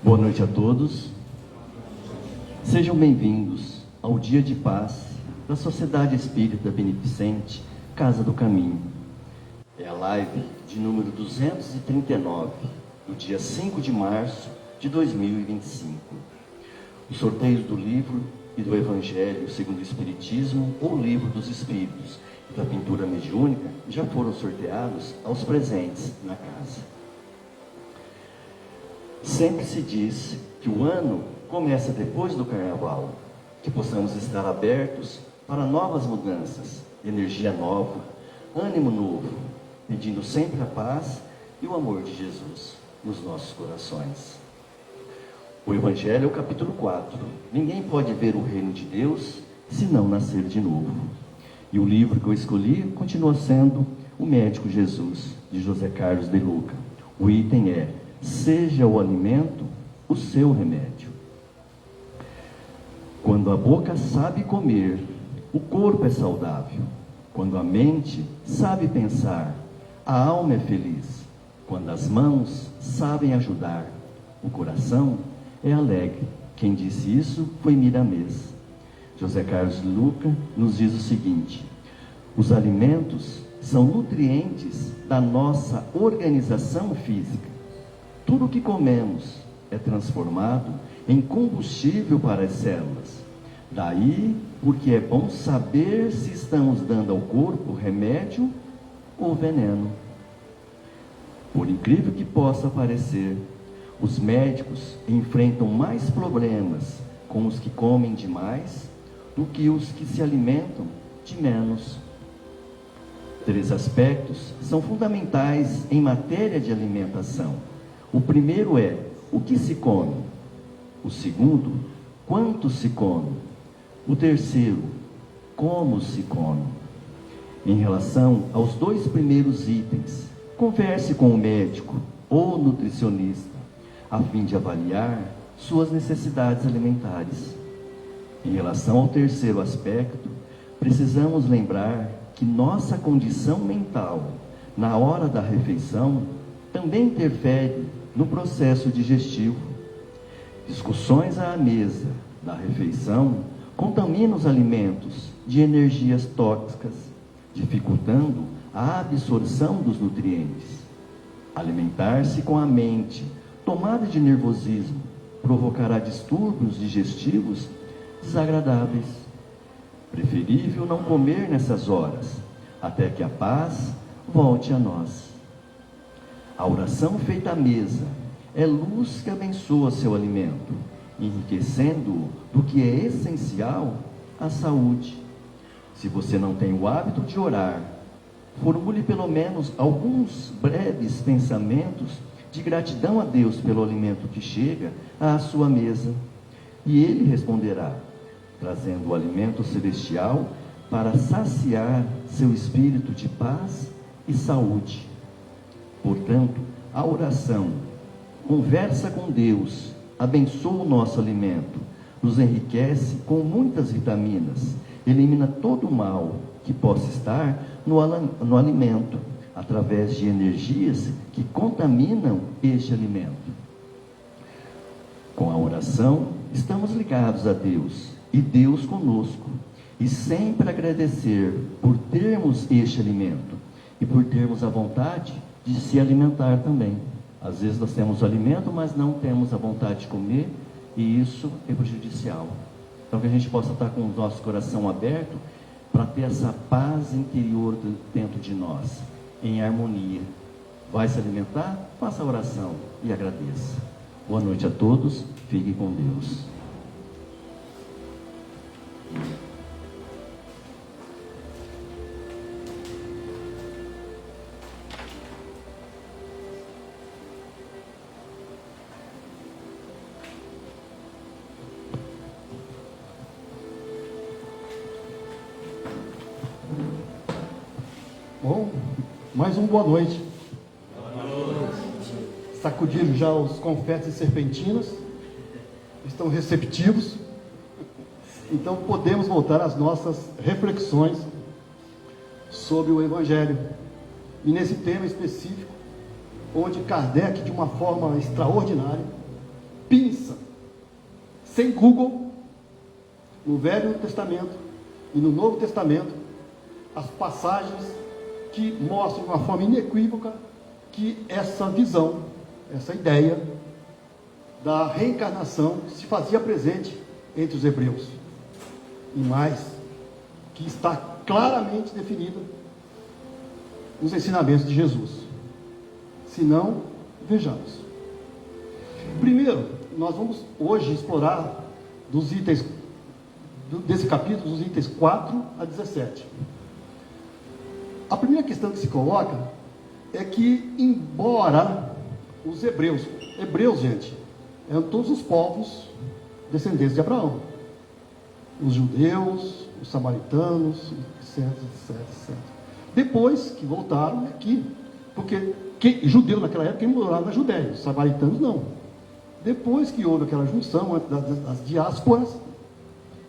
Boa noite a todos. Sejam bem-vindos ao Dia de Paz da Sociedade Espírita Beneficente Casa do Caminho. É a live de número 239, do dia 5 de março de 2025. Os sorteios do livro e do Evangelho segundo o Espiritismo, ou Livro dos Espíritos, e da pintura mediúnica já foram sorteados aos presentes na casa. Sempre se diz que o ano começa depois do carnaval, que possamos estar abertos para novas mudanças, energia nova, ânimo novo, pedindo sempre a paz e o amor de Jesus nos nossos corações. O Evangelho é o capítulo 4. Ninguém pode ver o reino de Deus se não nascer de novo. E o livro que eu escolhi continua sendo O Médico Jesus, de José Carlos de Luca. O item é: seja o alimento o seu remédio. Quando a boca sabe comer, o corpo é saudável. Quando a mente sabe pensar, a alma é feliz. Quando as mãos sabem ajudar, o coração é alegre. Quem disse isso foi Miramês. José Carlos de Luca nos diz o seguinte: os alimentos são nutrientes da nossa organização física. Tudo o que comemos é transformado em combustível para as células. Daí, porque é bom saber se estamos dando ao corpo remédio ou veneno. Por incrível que possa parecer, os médicos enfrentam mais problemas com os que comem demais do que os que se alimentam de menos. 3 aspectos são fundamentais em matéria de alimentação. O primeiro é o que se come. O segundo, quanto se come. O terceiro, como se come. Em relação aos 2 primeiros itens, converse com o médico ou nutricionista, a fim de avaliar suas necessidades alimentares. Em relação ao terceiro aspecto, precisamos lembrar que nossa condição mental, na hora da refeição, também interfere no processo digestivo. Discussões à mesa da refeição contaminam os alimentos de energias tóxicas, dificultando a absorção dos nutrientes. Alimentar-se com a mente tomada de nervosismo provocará distúrbios digestivos desagradáveis. Preferível não comer nessas horas, até que a paz volte a nós. A oração feita à mesa é luz que abençoa seu alimento, enriquecendo-o do que é essencial à saúde. Se você não tem o hábito de orar, formule pelo menos alguns breves pensamentos de gratidão a Deus pelo alimento que chega à sua mesa, e Ele responderá, trazendo o alimento celestial para saciar seu espírito de paz e saúde. Portanto, a oração, conversa com Deus, abençoa o nosso alimento, nos enriquece com muitas vitaminas, elimina todo o mal que possa estar no alimento, através de energias que contaminam este alimento. Com a oração, estamos ligados a Deus e Deus conosco, e sempre agradecer por termos este alimento e por termos a vontade de se alimentar também. Às vezes nós temos o alimento, mas não temos a vontade de comer, e isso é prejudicial. Então que a gente possa estar com o nosso coração aberto para ter essa paz interior dentro de nós, em harmonia. Vai se alimentar? Faça a oração e agradeça. Boa noite a todos, fiquem com Deus. Bom, mais um boa noite. Sacudiram já os confetes e serpentinas, estão receptivos, então podemos voltar às nossas reflexões sobre o Evangelho, e nesse tema específico, onde Kardec, de uma forma extraordinária, pinça, sem Google, no Velho Testamento e no Novo Testamento, as passagens que mostram de uma forma inequívoca que essa visão, essa ideia da reencarnação se fazia presente entre os hebreus. E mais, que está claramente definida nos ensinamentos de Jesus. Se não, vejamos. Primeiro, nós vamos hoje explorar dos itens desse capítulo, dos itens 4 a 17. A primeira questão que se coloca é que, embora os hebreus, gente, eram todos os povos descendentes de Abraão, os judeus, os samaritanos, etc, etc, etc. Depois que voltaram aqui, porque judeu naquela época, quem morava na Judéia, os samaritanos não. Depois que houve aquela junção das diásporas,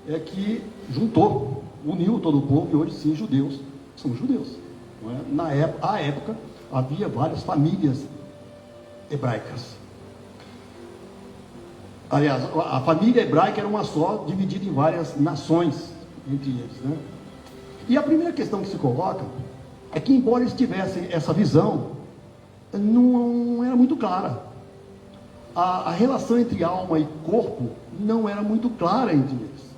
é que juntou, uniu todo o povo, e hoje sim, judeus, somos judeus. Não é? Na época, havia várias famílias hebraicas. Aliás, a família hebraica era uma só, dividida em várias nações entre eles, né? E a primeira questão que se coloca é que, embora eles tivessem essa visão, não era muito clara. A relação entre alma e corpo não era muito clara entre eles.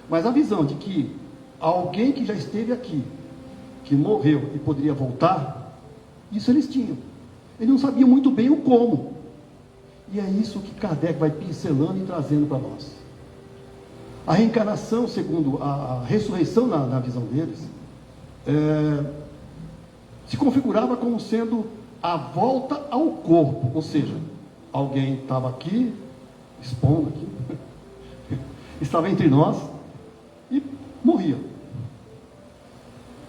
Mas a visão de que alguém que já esteve aqui, que morreu e poderia voltar, isso eles tinham. Eles não sabiam muito bem o como. E é isso que Kardec vai pincelando e trazendo para nós. A reencarnação, segundo a ressurreição na visão deles, se configurava como sendo a volta ao corpo, ou seja, alguém estava aqui, expondo aqui, estava entre nós e morria.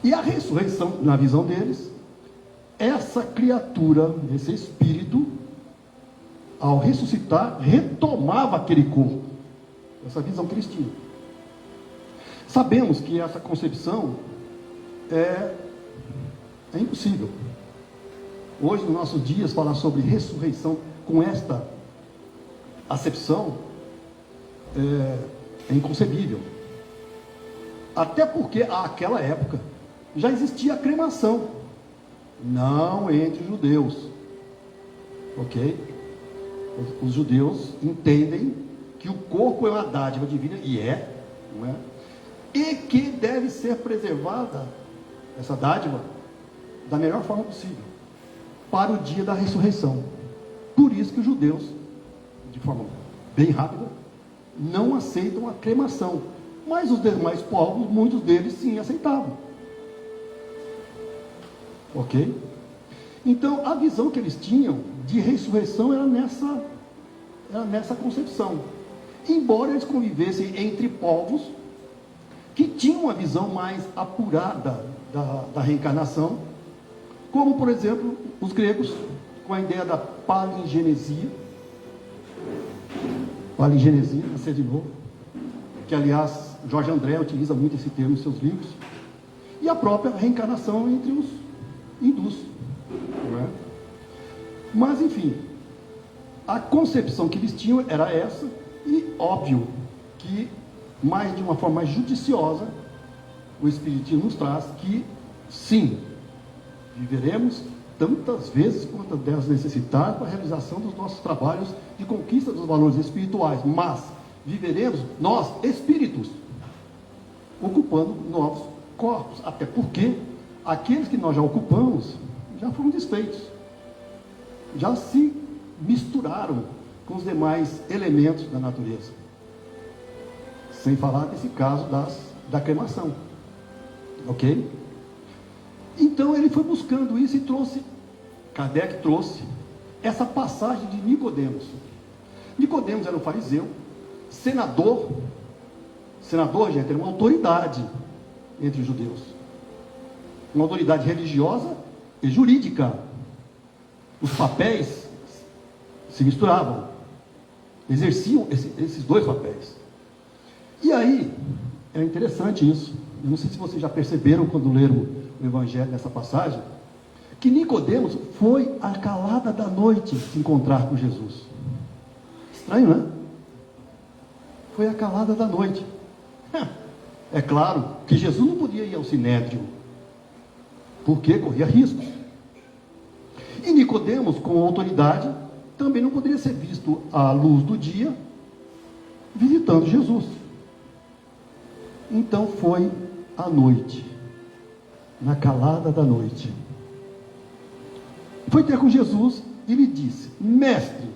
E a ressurreição, na visão deles, essa criatura, esse espírito, ao ressuscitar, retomava aquele corpo. Essa visão que eles tinham. Sabemos que essa concepção é impossível. Hoje, nos nossos dias, falar sobre ressurreição com esta acepção é inconcebível. Até porque, àquela época, já existia a cremação. Não entre os judeus. Ok? Os judeus entendem que o corpo é uma dádiva divina, e não é? E que deve ser preservada, essa dádiva, da melhor forma possível, para o dia da ressurreição. Por isso que os judeus, de forma bem rápida, não aceitam a cremação. Mas os demais povos, muitos deles sim aceitavam. Ok? Então, a visão que eles tinham de ressurreição era nessa concepção. Embora eles convivessem entre povos que tinham uma visão mais apurada da reencarnação, como, por exemplo, os gregos, com a ideia da palingenesia, nascer de novo, que, aliás, Jorge André utiliza muito esse termo em seus livros, e a própria reencarnação entre os hindus. Não é? Mas, enfim, a concepção que eles tinham era essa, e óbvio que, mais de uma forma mais judiciosa, o Espiritismo nos traz que, sim, viveremos tantas vezes quantas delas necessitar para a realização dos nossos trabalhos de conquista dos valores espirituais, mas viveremos, nós, espíritos, ocupando novos corpos, até porque aqueles que nós já ocupamos já foram desfeitos, já se misturaram com os demais elementos da natureza, sem falar desse caso da cremação, ok? Então ele foi buscando isso e Kardec trouxe essa passagem de Nicodemos. Nicodemos era um fariseu, senador, gente, era uma autoridade entre os judeus, uma autoridade religiosa e jurídica. Os papéis se misturavam, exerciam esses dois papéis. E aí, é interessante isso, eu não sei se vocês já perceberam quando leram o Evangelho nessa passagem, que Nicodemos foi à calada da noite se encontrar com Jesus. Estranho, né? Foi a calada da noite. É claro que Jesus não podia ir ao Sinédrio, porque corria riscos. E Nicodemos, com autoridade, também não poderia ser visto à luz do dia, visitando Jesus. Então foi à noite, na calada da noite. Foi ter com Jesus e lhe disse: Mestre,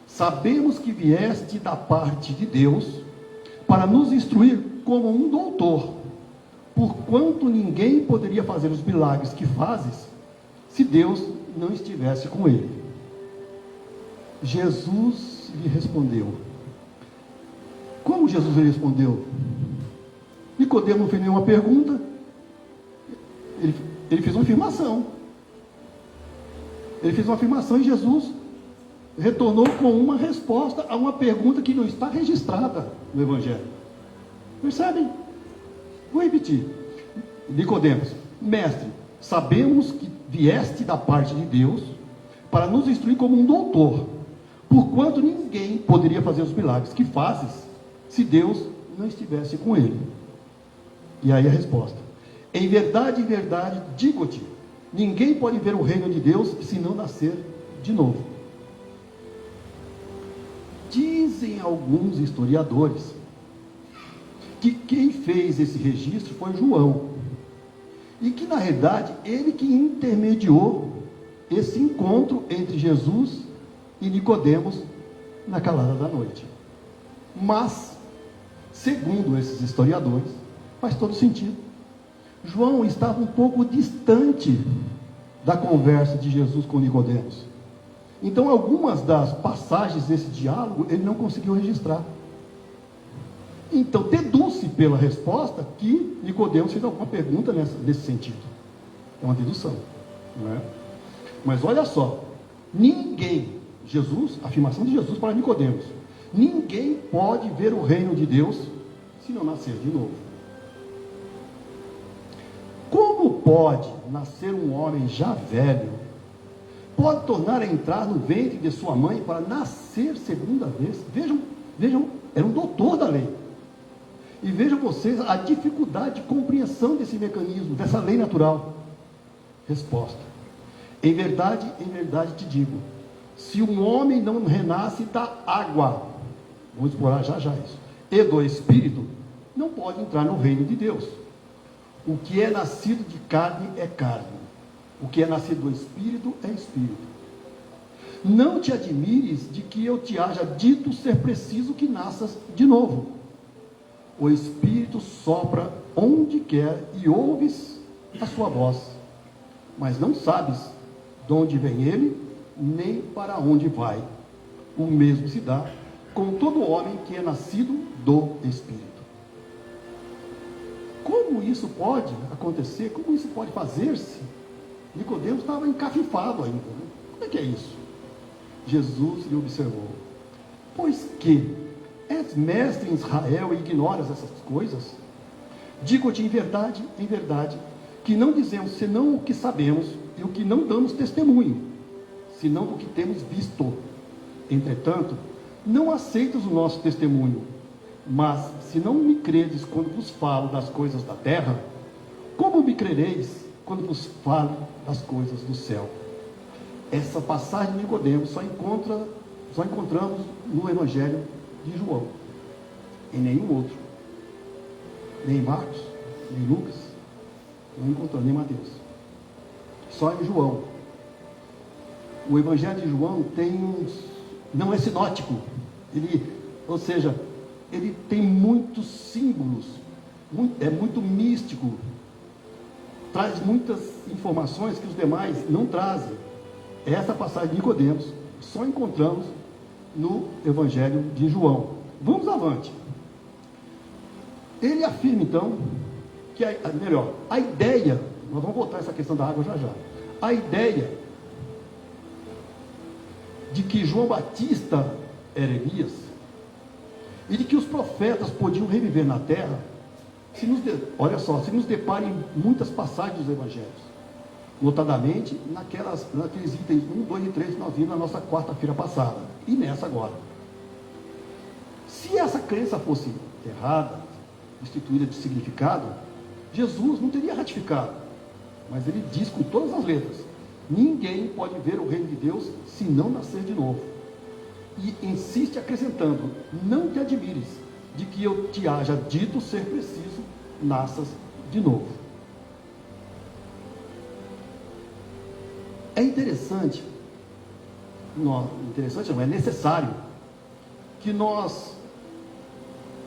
sabemos que vieste da parte de Deus para nos instruir como um doutor, porquanto ninguém poderia fazer os milagres que fazes se Deus não estivesse com ele. Jesus lhe respondeu. Como Jesus lhe respondeu? Nicodemo não fez nenhuma pergunta, ele fez uma afirmação. Ele fez uma afirmação e Jesus retornou com uma resposta a uma pergunta que não está registrada no Evangelho. Percebem? Vou repetir. Nicodemos: Mestre, sabemos que vieste da parte de Deus para nos instruir como um doutor, porquanto ninguém poderia fazer os milagres que fazes se Deus não estivesse com ele. E aí a resposta: em verdade, digo-te, ninguém pode ver o reino de Deus se não nascer de novo. Dizem alguns historiadores que quem fez esse registro foi João, e que na realidade ele que intermediou esse encontro entre Jesus e Nicodemos na calada da noite. Mas, segundo esses historiadores, faz todo sentido. João estava um pouco distante da conversa de Jesus com Nicodemos. Então, algumas das passagens desse diálogo ele não conseguiu registrar. Então, deduz-se pela resposta que Nicodemos fez alguma pergunta nesse sentido. É uma dedução, não é? Mas olha só, a afirmação de Jesus para Nicodemos: ninguém pode ver o reino de Deus se não nascer de novo. Como pode nascer um homem já velho, pode tornar a entrar no ventre de sua mãe para nascer segunda vez? Vejam, era um doutor da lei. E vejam vocês a dificuldade de compreensão desse mecanismo, dessa lei natural. Resposta: em verdade te digo, se um homem não renasce da água, vamos explorar já isso, e do Espírito, não pode entrar no reino de Deus. O que é nascido de carne é carne, o que é nascido do Espírito é Espírito. Não te admires de que eu te haja dito ser preciso que nasças de novo. O Espírito sopra onde quer e ouves a sua voz, mas não sabes de onde vem ele, nem para onde vai. O mesmo se dá com todo homem que é nascido do Espírito. Como isso pode acontecer? Como isso pode fazer-se? Nicodemos estava encafifado ainda. Né? Como é que é isso? Jesus lhe observou: pois que és mestre em Israel e ignoras essas coisas? Digo-te em verdade, que não dizemos senão o que sabemos e o que não damos testemunho, senão o que temos visto. Entretanto, não aceitas o nosso testemunho. Mas, se não me credes quando vos falo das coisas da terra, como me crereis quando vos falo das coisas do céu? Essa passagem de Nicodemos só encontramos no Evangelho de João, em nenhum outro, nem Marcos, nem Lucas, não encontramos, nem Mateus, só em João. O Evangelho de João não é sinótico, ele tem muitos símbolos, é muito místico, traz muitas informações que os demais não trazem. Essa passagem de Nicodemos só encontramos no Evangelho de João. Vamos avante. Ele afirma então que a ideia, nós vamos voltar a essa questão da água já, a ideia de que João Batista era Elias e de que os profetas podiam reviver na terra, se nos depara em muitas passagens dos evangelhos, notadamente naqueles itens 1, 2 e 3 que nós vimos na nossa quarta-feira passada, e nessa agora. Se essa crença fosse errada, destituída de significado, Jesus não teria ratificado, mas ele diz com todas as letras: ninguém pode ver o reino de Deus se não nascer de novo. E insiste acrescentando: não te admires de que eu te haja dito ser preciso nasças de novo. É interessante, é necessário que nós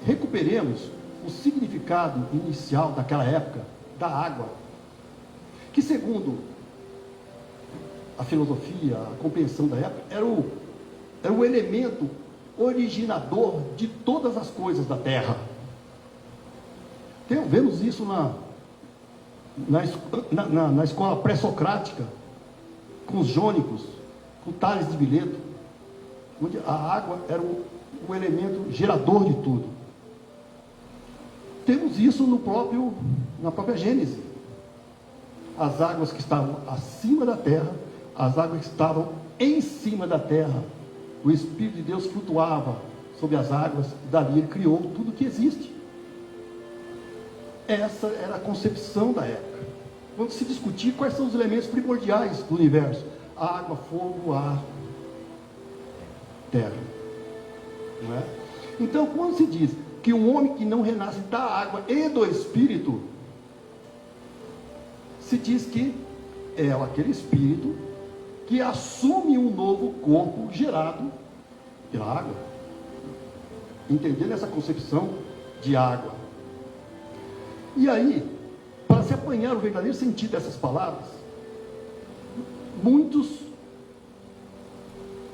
recuperemos o significado inicial daquela época da água, que segundo a filosofia, a compreensão da época, era o elemento originador de todas as coisas da terra. Vemos isso na escola pré-socrática, com os jônicos, com Tales de Mileto, onde a água era o elemento gerador de tudo. Temos isso na própria Gênese. As águas que estavam acima da terra, as águas que estavam em cima da terra. O Espírito de Deus flutuava sobre as águas, e dali ele criou tudo que existe. Essa era a concepção da época. Quando se discutir quais são os elementos primordiais do universo: água, fogo, ar, terra. Não é? Então, quando se diz que um homem que não renasce da água e do Espírito, se diz que é aquele Espírito que assume um novo corpo gerado pela água. Entendendo essa concepção de água. E aí, para se apanhar o verdadeiro sentido dessas palavras,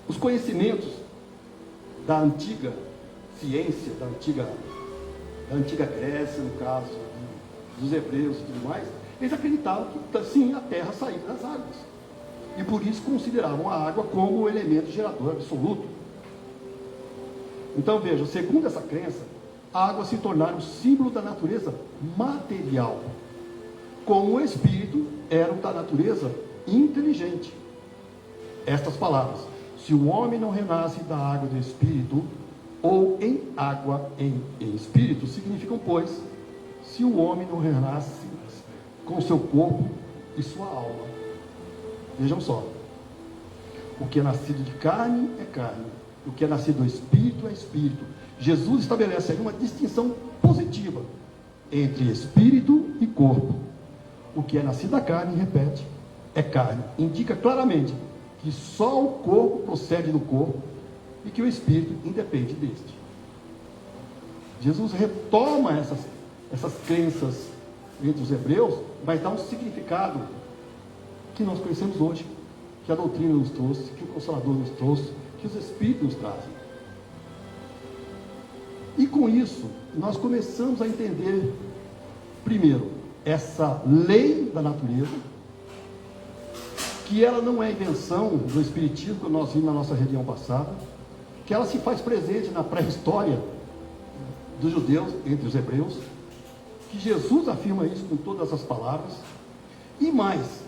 os conhecimentos da antiga ciência, da antiga Grécia, no caso dos hebreus e tudo mais, eles acreditavam que sim, a terra saía das águas, e por isso consideravam a água como o elemento gerador absoluto. Então veja, segundo essa crença, a água se tornara o símbolo da natureza material, como o Espírito era o da natureza inteligente. Estas palavras: se o homem não renasce da água do Espírito, ou em água em Espírito, significam, pois, se o homem não renasce com seu corpo e sua alma. Vejam só: o que é nascido de carne é carne, o que é nascido do Espírito é Espírito. Jesus estabelece aí uma distinção positiva entre Espírito e corpo. O que é nascido da carne, repete, é carne. Indica claramente que só o corpo procede do corpo e que o Espírito independe deste. Jesus retoma essas crenças entre os hebreus, mas dá um significado que nós conhecemos hoje, que a doutrina nos trouxe, que o Consolador nos trouxe, que os Espíritos nos trazem. E com isso, nós começamos a entender, primeiro, essa lei da natureza, que ela não é invenção do Espiritismo, que nós vimos na nossa reunião passada, que ela se faz presente na pré-história dos judeus, entre os hebreus, que Jesus afirma isso com todas as palavras, e mais,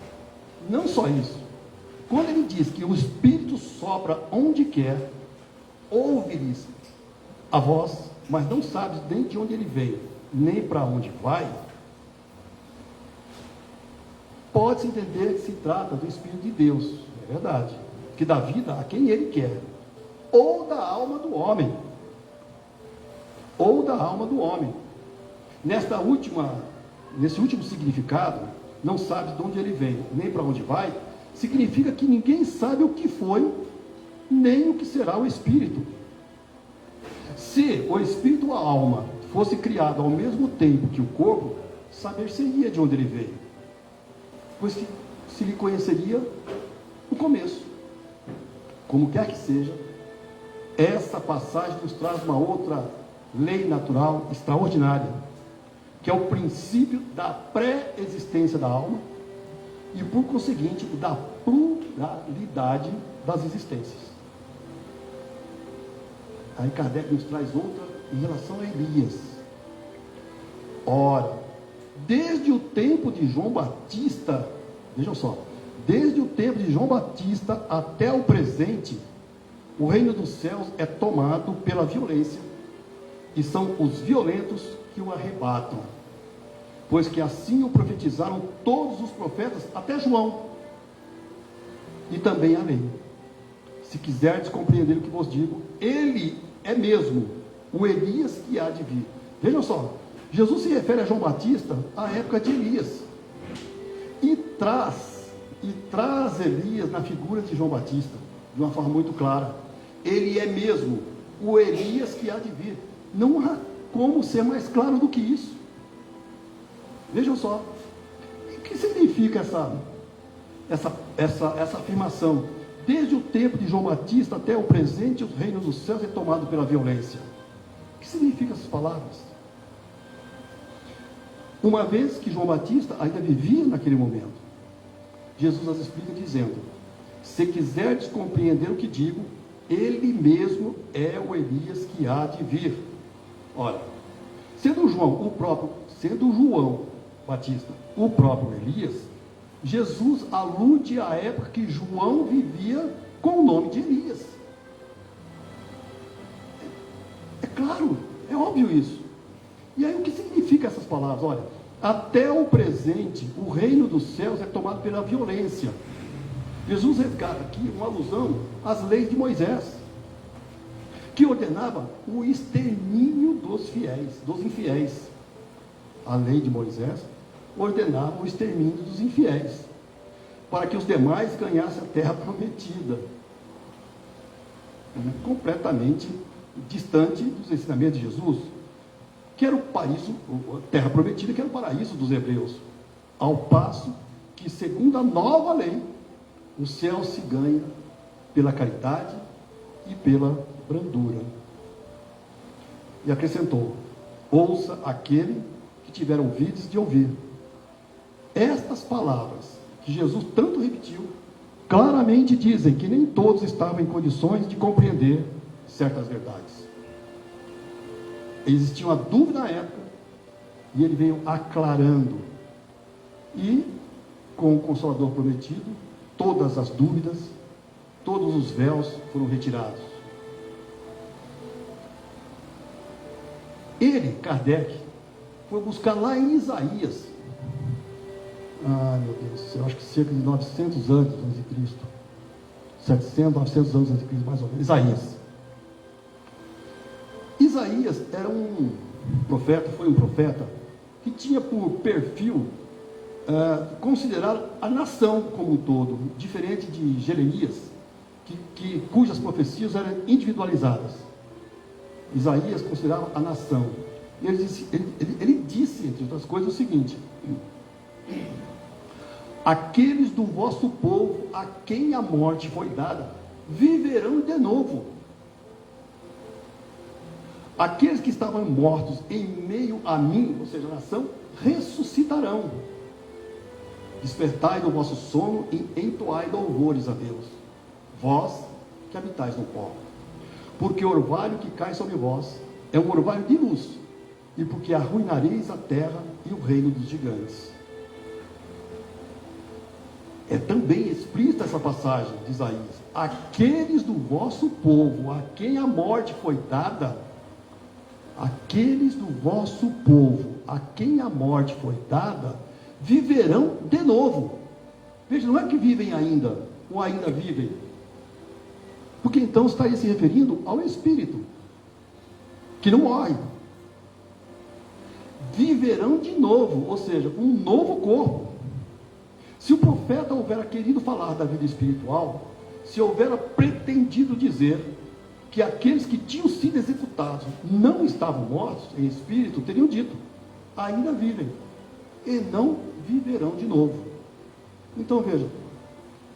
não só isso, quando ele diz que o Espírito sopra onde quer, ouve-lhes a voz, mas não sabes nem de onde ele veio, nem para onde vai, pode-se entender que se trata do Espírito de Deus, é verdade, que dá vida a quem ele quer, ou da alma do homem, nesse último significado, não sabe de onde ele vem, nem para onde vai, significa que ninguém sabe o que foi, nem o que será o Espírito. Se o Espírito ou a alma fosse criado ao mesmo tempo que o corpo, saber-se-ia de onde ele veio, pois se lhe conheceria o começo. Como quer que seja, essa passagem nos traz uma outra lei natural extraordinária, que é o princípio da pré-existência da alma e, por conseguinte, da pluralidade das existências. Aí Kardec nos traz outra em relação a Elias. Ora, desde o tempo de João Batista, vejam só, desde o tempo de João Batista até o presente, o reino dos céus é tomado pela violência e são os violentos que o arrebatam, pois que assim o profetizaram todos os profetas, até João, e também a lei. Se quiserdes compreender o que vos digo, ele é mesmo o Elias que há de vir. Vejam só, Jesus se refere a João Batista à época de Elias, e traz Elias na figura de João Batista, de uma forma muito clara. Ele é mesmo o Elias que há de vir. Não há como ser mais claro do que isso. Vejam só, o que significa essa afirmação? Desde o tempo de João Batista até o presente, o reino dos céus é tomado pela violência. O que significa essas palavras? Uma vez que João Batista ainda vivia naquele momento, Jesus as explica dizendo: se quiserdes compreender o que digo, ele mesmo é o Elias que há de vir. Olha, sendo João Batista o próprio Elias, Jesus alude à época que João vivia com o nome de Elias. É claro, é óbvio isso. E aí o que significa essas palavras? Olha, até o presente, o reino dos céus é tomado pela violência. Jesus resgata aqui uma alusão às leis de Moisés, que ordenava o extermínio dos infiéis. A lei de Moisés ordenava o extermínio dos infiéis, para que os demais ganhassem a terra prometida. Completamente distante dos ensinamentos de Jesus, que era o paraíso, a terra prometida, que era o paraíso dos hebreus. Ao passo que, segundo a nova lei, o céu se ganha pela caridade e pela brandura. E acrescentou: ouça aquele que tiver ouvidos de ouvir. Estas palavras que Jesus tanto repetiu, claramente dizem que nem todos estavam em condições de compreender certas verdades. Existia uma dúvida na época, e ele veio aclarando. E, com o Consolador prometido, todas as dúvidas, todos os véus foram retirados. Ele, Kardec, foi buscar lá em Isaías, meu Deus do céu, acho que cerca de 900 anos antes de Cristo, 700, 900 anos antes de Cristo, mais ou menos. Isaías era um profeta, foi um profeta que tinha por perfil considerar a nação como um todo, diferente de Jeremias, cujas profecias eram individualizadas. Isaías considerava a nação. Ele disse, entre outras coisas, o seguinte: aqueles do vosso povo a quem a morte foi dada, viverão de novo. Aqueles que estavam mortos em meio a mim, ou seja, a nação, ressuscitarão. Despertai do vosso sono e entoai louvores a Deus, vós que habitais no pó. Porque o orvalho que cai sobre vós é um orvalho de luz, e porque arruinareis a terra e o reino dos gigantes. É também explícita essa passagem de Isaías: aqueles do vosso povo a quem a morte foi dada, aqueles do vosso povo a quem a morte foi dada, viverão de novo. Veja, não é que vivem ainda, ou ainda vivem, porque então estaria se referindo ao Espírito, que não morre. Viverão de novo, ou seja, um novo corpo. Se o profeta houvera querido falar da vida espiritual, se houvera pretendido dizer que aqueles que tinham sido executados não estavam mortos em espírito, teriam dito: ainda vivem, e não viverão de novo. Então veja,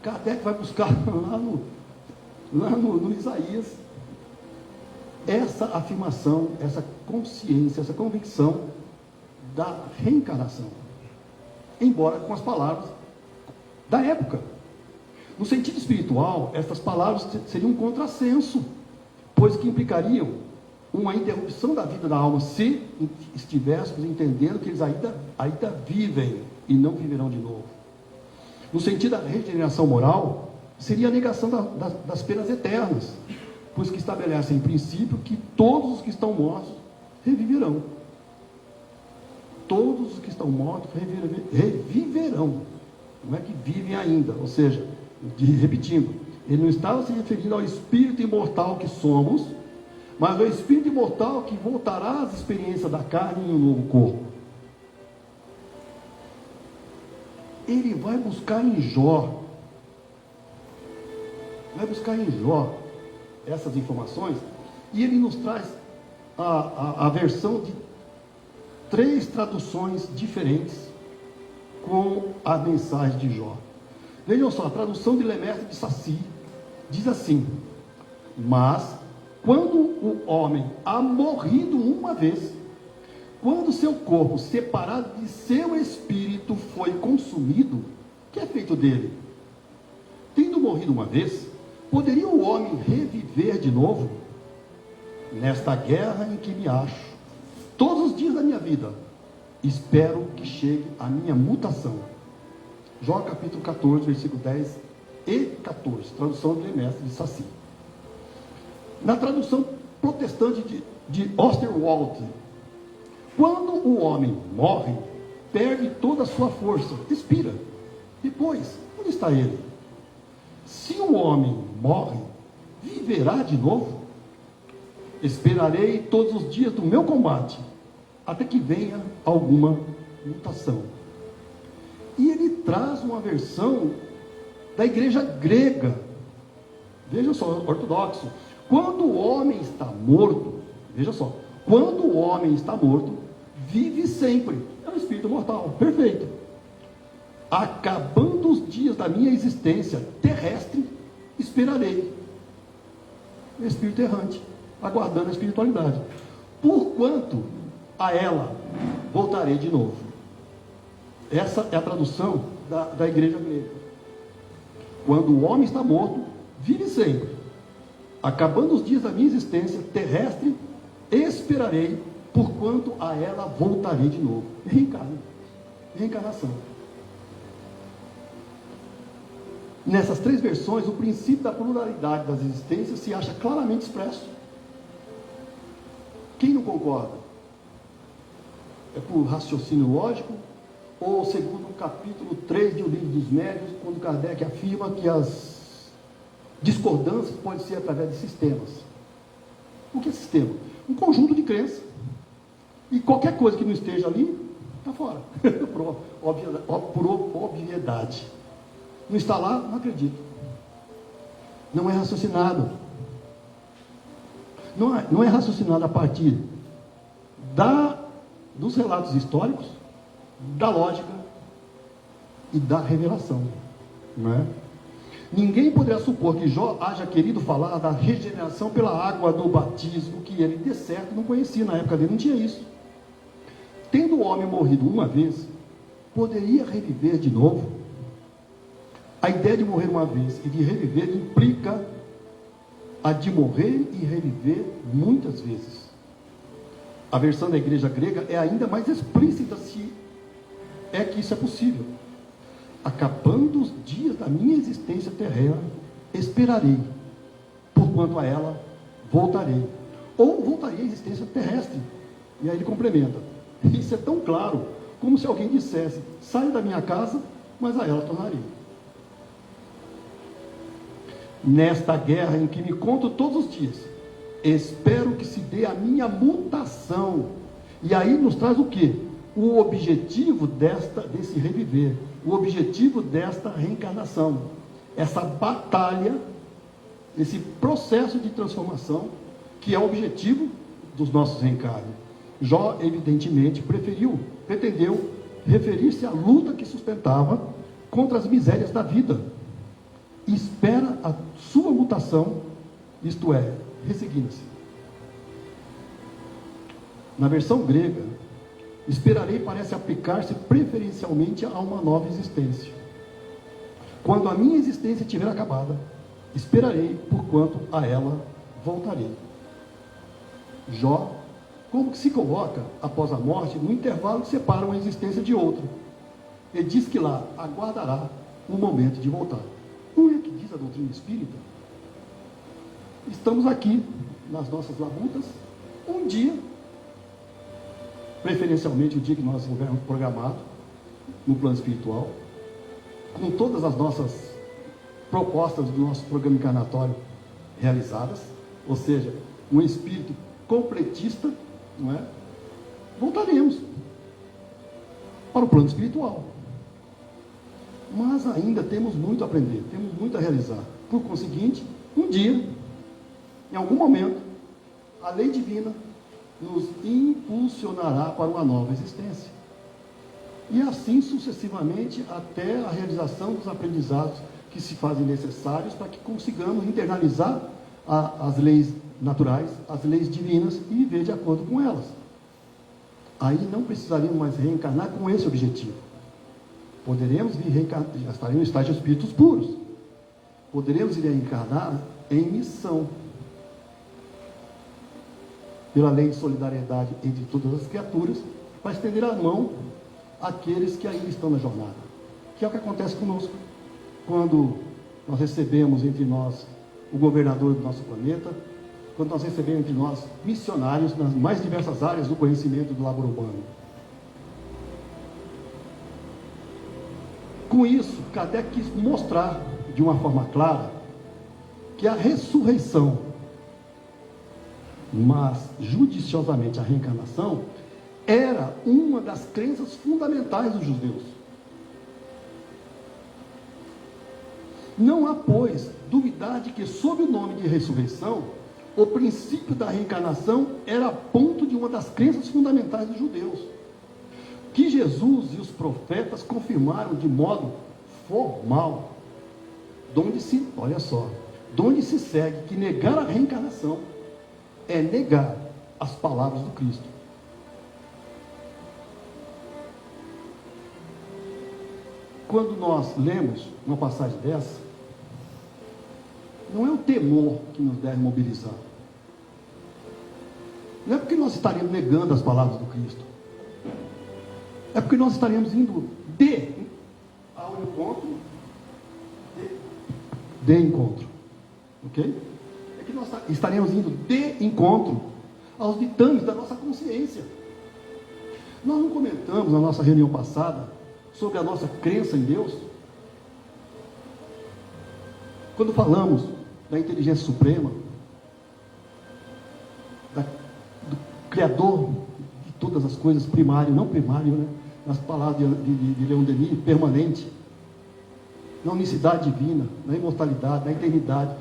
Kardec vai buscar lá no Isaías essa afirmação, essa consciência, essa convicção da reencarnação, embora com as palavras da época. No sentido espiritual, essas palavras seriam um contrassenso, pois que implicariam uma interrupção da vida da alma, se estivéssemos entendendo que eles ainda vivem e não viverão de novo. No sentido da regeneração moral, seria a negação das penas eternas, pois que estabelecem em princípio que todos os que estão mortos reviverão. Todos os que estão mortos reviverão. Não é que vivem ainda, ou seja, repetindo, ele não estava se referindo ao espírito imortal que somos, mas ao espírito imortal que voltará às experiências da carne em um novo corpo. Ele vai buscar em Jó, essas informações, e ele nos traz a versão de 3 traduções diferentes com a mensagem de Jó. Vejam só, a tradução de Lemaitre de Saci diz assim: mas quando o homem há morrido uma vez, quando seu corpo separado de seu espírito foi consumido, o que é feito dele? Tendo morrido uma vez, poderia o homem reviver de novo? Nesta guerra em que me acho, todos os dias da minha vida, espero que chegue a minha mutação. Jó capítulo 14, versículo 10 e 14, tradução de Lemaitre de Saci. Na tradução protestante de Osterwald, quando o homem morre, perde toda a sua força, expira. Depois, onde está ele? Se o homem morre, viverá de novo? Esperarei todos os dias do meu combate, até que venha alguma mutação. E ele traz uma versão da igreja grega. Veja só, ortodoxo. Quando o homem está morto, veja só, quando o homem está morto, vive sempre. É um espírito mortal, perfeito. Acabando os dias da minha existência terrestre, esperarei. Espírito errante, aguardando a espiritualidade. Porquanto a ela voltarei de novo. Essa é a tradução da igreja grega. Quando o homem está morto, vive sempre. Acabando os dias da minha existência terrestre, esperarei, porquanto a ela voltarei de novo. Reencarnação. Nessas 3 versões, o princípio da pluralidade das existências se acha claramente expresso. Quem não concorda? É por raciocínio lógico? Ou segundo o capítulo 3 do Livro dos Médiuns, quando Kardec afirma que as discordâncias podem ser através de sistemas. O que é sistema? Um conjunto de crenças. E qualquer coisa que não esteja ali, está fora. Por obviedade. Não está lá, não acredito. Não é raciocinado. Não é raciocinado a partir dos relatos históricos, da lógica e da revelação. Não é? Ninguém poderá supor que Jó haja querido falar da regeneração pela água do batismo, que ele, de certo, não conhecia. Na época dele não tinha isso. Tendo o homem morrido uma vez, poderia reviver de novo? A ideia de morrer uma vez e de reviver implica a de morrer e reviver muitas vezes. A versão da igreja grega é ainda mais explícita, se é que isso é possível. Acabando os dias da minha existência terrena, esperarei, porquanto a ela voltarei. Ou voltarei à existência terrestre. E aí ele complementa. Isso é tão claro, como se alguém dissesse: saio da minha casa, mas a ela tornarei. Nesta guerra em que me conto todos os dias, espero que se dê a minha mutação. E aí nos traz o quê? O objetivo desse reviver, o objetivo desta reencarnação, essa batalha, esse processo de transformação, que é o objetivo dos nossos reencarnes. Jó, evidentemente, pretendeu referir-se à luta que sustentava contra as misérias da vida. Espera a sua mutação, isto é, ressigna-se. Na versão grega, esperarei parece aplicar-se preferencialmente a uma nova existência. Quando a minha existência estiver acabada, esperarei, porquanto a ela voltarei. Jó, como que se coloca, após a morte, no intervalo que separa uma existência de outra. Ele diz que lá aguardará o momento de voltar. Não é que diz a doutrina espírita? Estamos aqui, nas nossas labutas, um dia preferencialmente o dia que nós estivermos programados no plano espiritual, com todas as nossas propostas do nosso programa encarnatório realizadas, ou seja, um espírito completista, não é? Voltaremos para o plano espiritual. Mas ainda temos muito a aprender, temos muito a realizar. Por conseguinte, um dia, em algum momento, a lei divina nos impulsionará para uma nova existência. E assim sucessivamente até a realização dos aprendizados que se fazem necessários para que consigamos internalizar as leis naturais, as leis divinas e viver de acordo com elas. Aí não precisaríamos mais reencarnar com esse objetivo. Poderemos vir reencarnar, já estaremos no estágio de espíritos puros. Poderemos ir reencarnar em missão. Pela lei de solidariedade entre todas as criaturas, para estender a mão àqueles que ainda estão na jornada. Que é o que acontece conosco. Quando nós recebemos entre nós o governador do nosso planeta, quando nós recebemos entre nós missionários nas mais diversas áreas do conhecimento do labor urbano. Com isso, Kardec quis mostrar de uma forma clara que a ressurreição, mas judiciosamente a reencarnação, era uma das crenças fundamentais dos judeus. Não há, pois, duvidar de que, sob o nome de ressurreição, o princípio da reencarnação era ponto de uma das crenças fundamentais dos judeus, que Jesus e os profetas confirmaram de modo formal, donde se segue que negar a reencarnação é negar as palavras do Cristo. Quando nós lemos uma passagem dessa, não é o temor que nos deve mobilizar. Não é porque nós estaremos negando as palavras do Cristo. É porque nós estaremos indo ao encontro de encontro. Ok? É que nós estaremos indo de encontro aos ditames da nossa consciência. Nós não comentamos na nossa reunião passada sobre a nossa crença em Deus? Quando falamos da inteligência suprema, do Criador de todas as coisas, primário, não primário, né? Nas palavras de Leon Denis, permanente, na unicidade divina, na imortalidade, na eternidade,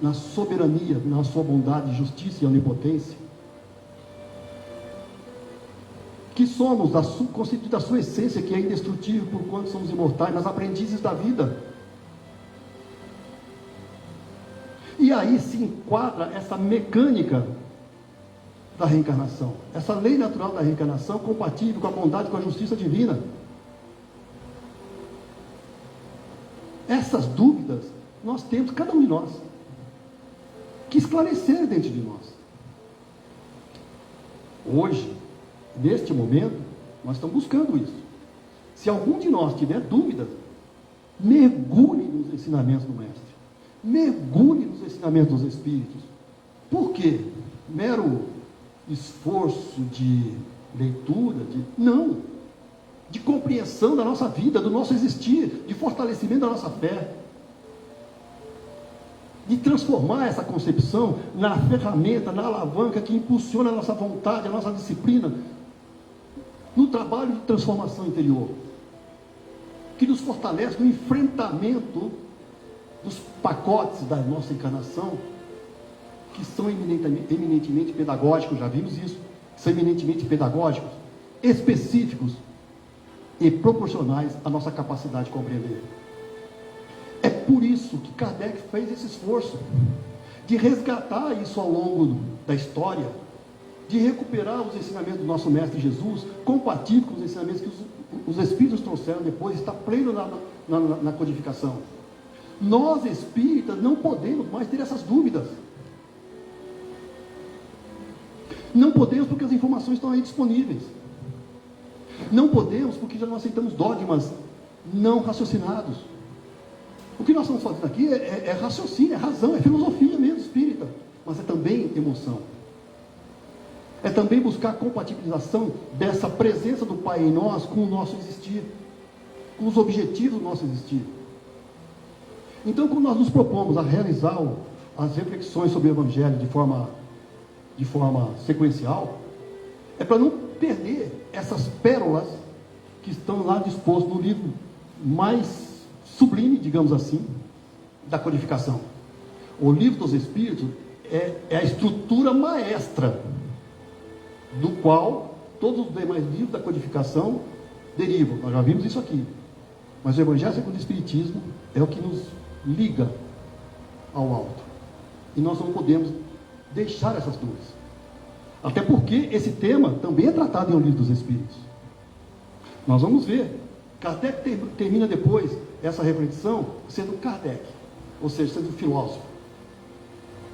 na soberania, na sua bondade, justiça e onipotência, que somos constituídos da sua essência, que é indestrutível por quanto somos imortais, nas aprendizes da vida. E aí se enquadra essa mecânica da reencarnação, essa lei natural da reencarnação, compatível com a bondade e com a justiça divina. Essas dúvidas nós temos, cada um de nós, que esclarecer dentro de nós. Hoje, neste momento, nós estamos buscando isso. Se algum de nós tiver dúvidas, mergulhe nos ensinamentos do Mestre. Mergulhe nos ensinamentos dos Espíritos. Por quê? Mero esforço de leitura, não. De compreensão da nossa vida, do nosso existir, de fortalecimento da nossa fé. De transformar essa concepção na ferramenta, na alavanca que impulsiona a nossa vontade, a nossa disciplina, no trabalho de transformação interior, que nos fortalece no enfrentamento dos pacotes da nossa encarnação, que são eminentemente pedagógicos, já vimos isso, são eminentemente pedagógicos, específicos e proporcionais à nossa capacidade de compreender. É por isso que Kardec fez esse esforço de resgatar isso ao longo da história, de recuperar os ensinamentos do nosso Mestre Jesus, compatível com os ensinamentos que os Espíritos trouxeram depois, está pleno na codificação. Nós, espíritas, não podemos mais ter essas dúvidas. Não podemos porque as informações estão aí disponíveis. Não podemos porque já não aceitamos dogmas não raciocinados. O que nós estamos fazendo aqui é raciocínio, é razão, é filosofia mesmo espírita, mas é também emoção. É também buscar a compatibilização dessa presença do Pai em nós com o nosso existir, com os objetivos do nosso existir. Então, quando nós nos propomos a realizar as reflexões sobre o Evangelho de forma sequencial, é para não perder essas pérolas que estão lá dispostas no livro mais sublime, digamos assim, da codificação. O Livro dos Espíritos é a estrutura maestra do qual todos os demais livros da codificação derivam. Nós já vimos isso aqui. Mas o Evangelho segundo o Espiritismo é o que nos liga ao alto. E nós não podemos deixar essas duas. Até porque esse tema também é tratado em O Livro dos Espíritos. Nós vamos ver. Kardec termina depois essa reflexão sendo Kardec, ou seja, sendo filósofo,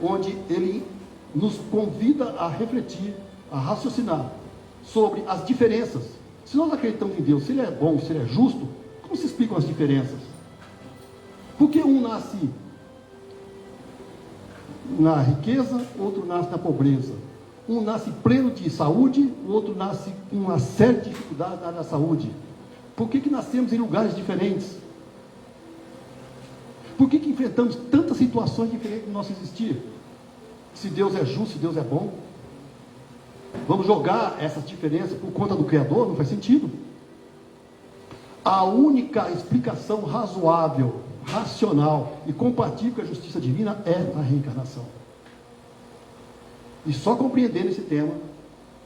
onde ele nos convida a refletir, a raciocinar sobre as diferenças. Se nós acreditamos em Deus, se Ele é bom, se Ele é justo, como se explicam as diferenças? Por que um nasce na riqueza, outro nasce na pobreza? Um nasce pleno de saúde, o outro nasce com uma série de dificuldades na área da saúde. Por que nascemos em lugares diferentes? Por que enfrentamos tantas situações diferentes no nosso existir? Se Deus é justo, se Deus é bom, vamos jogar essas diferenças por conta do Criador? Não faz sentido. A única explicação razoável, racional e compatível com a justiça divina é a reencarnação. E só compreendendo esse tema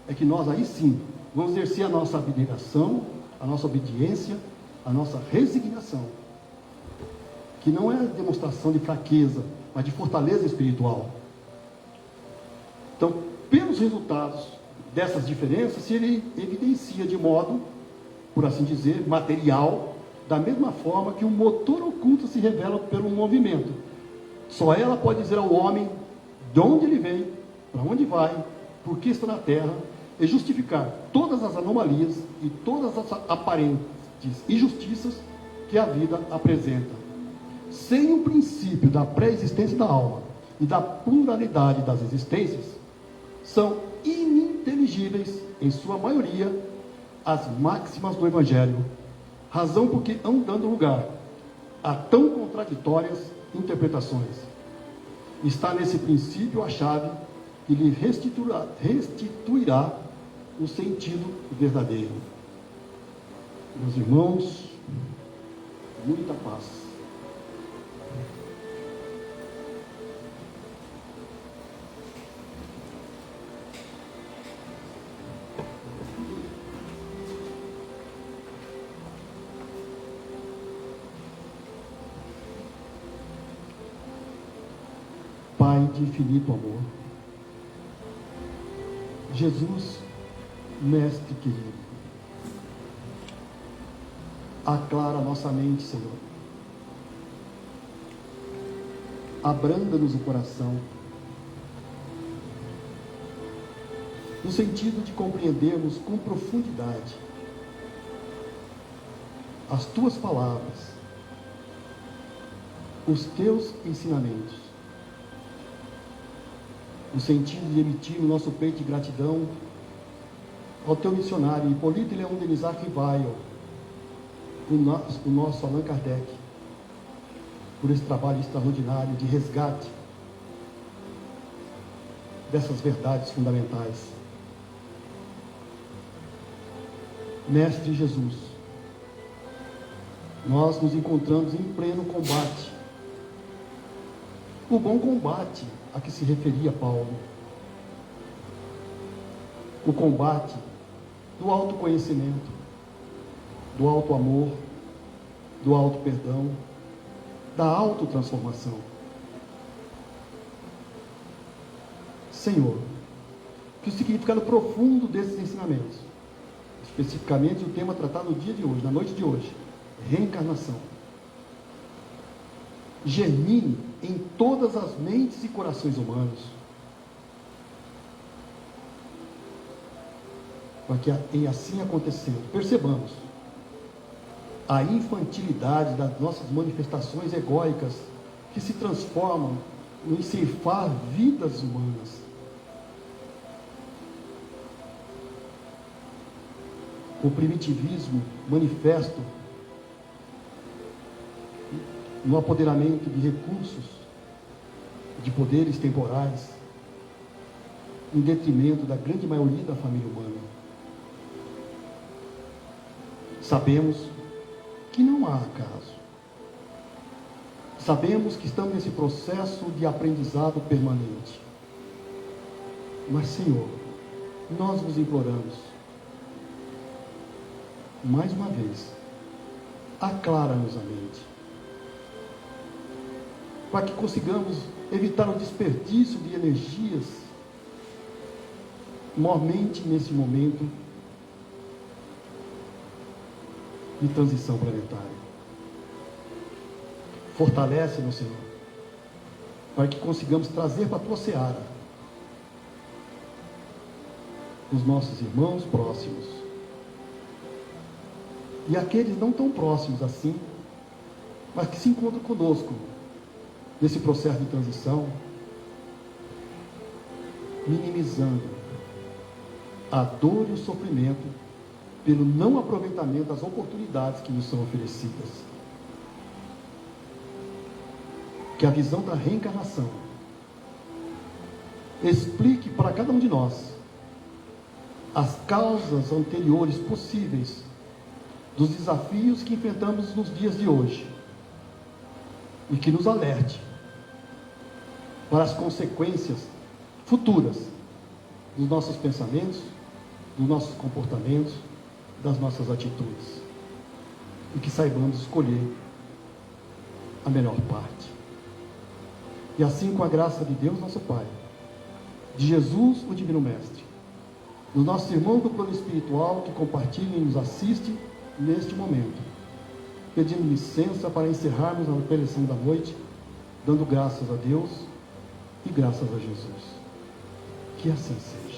é que nós aí sim vamos exercer a nossa abnegação, a nossa obediência, a nossa resignação, que não é demonstração de fraqueza, mas de fortaleza espiritual. Então, pelos resultados dessas diferenças, se ele evidencia de modo, por assim dizer, material, da mesma forma que o motor oculto se revela pelo movimento. Só ela pode dizer ao homem de onde ele vem, para onde vai, por que está na Terra, e justificar todas as anomalias e todas as aparentes injustiças que a vida apresenta. Sem o princípio da pré-existência da alma e da pluralidade das existências, são ininteligíveis, em sua maioria, as máximas do Evangelho, razão porque hão dando lugar a tão contraditórias interpretações. Está nesse princípio a chave que lhe restituirá o sentido verdadeiro. Meus irmãos, muita paz. Pai de infinito amor, Jesus, Mestre querido, aclara nossa mente, Senhor, abranda-nos o coração, no sentido de compreendermos com profundidade as Tuas palavras, os Teus ensinamentos, no sentido de emitir no nosso peito de gratidão ao Teu missionário Hipólito Leão Denis Arquivaio, o nosso Allan Kardec, por esse trabalho extraordinário de resgate dessas verdades fundamentais. Mestre Jesus, nós nos encontramos em pleno combate, o bom combate a que se referia Paulo, o combate do autoconhecimento, do auto-amor, do auto-perdão, da autotransformação. Senhor, que o significado profundo desses ensinamentos, especificamente o tema tratado no dia de hoje, na noite de hoje, reencarnação, germine em todas as mentes e corações humanos, para que assim acontecendo, percebamos a infantilidade das nossas manifestações egóicas que se transformam em ceifar vidas humanas. o primitivismo manifesto no apoderamento de recursos, de poderes temporais, em detrimento da grande maioria da família humana. Sabemos que não há acaso. Sabemos que estamos nesse processo de aprendizado permanente. Mas, Senhor, nós vos imploramos, mais uma vez, aclara-nos a mente, para que consigamos evitar o desperdício de energias, mormente nesse momento de transição planetária. Fortalece-nos, Senhor, para que consigamos trazer para a tua seara os nossos irmãos próximos e aqueles não tão próximos assim, mas que se encontram conosco nesse processo de transição, minimizando a dor e o sofrimento pelo não aproveitamento das oportunidades que nos são oferecidas. Que a visão da reencarnação explique para cada um de nós as causas anteriores possíveis dos desafios que enfrentamos nos dias de hoje e que nos alerte para as consequências futuras dos nossos pensamentos, dos nossos comportamentos, das nossas atitudes, e que saibamos escolher a melhor parte. E assim, com a graça de Deus nosso Pai, de Jesus o Divino Mestre, dos nossos irmãos do plano espiritual que compartilham e nos assistem neste momento, pedindo licença para encerrarmos a preleção da noite, dando graças a Deus e graças a Jesus. Que assim seja.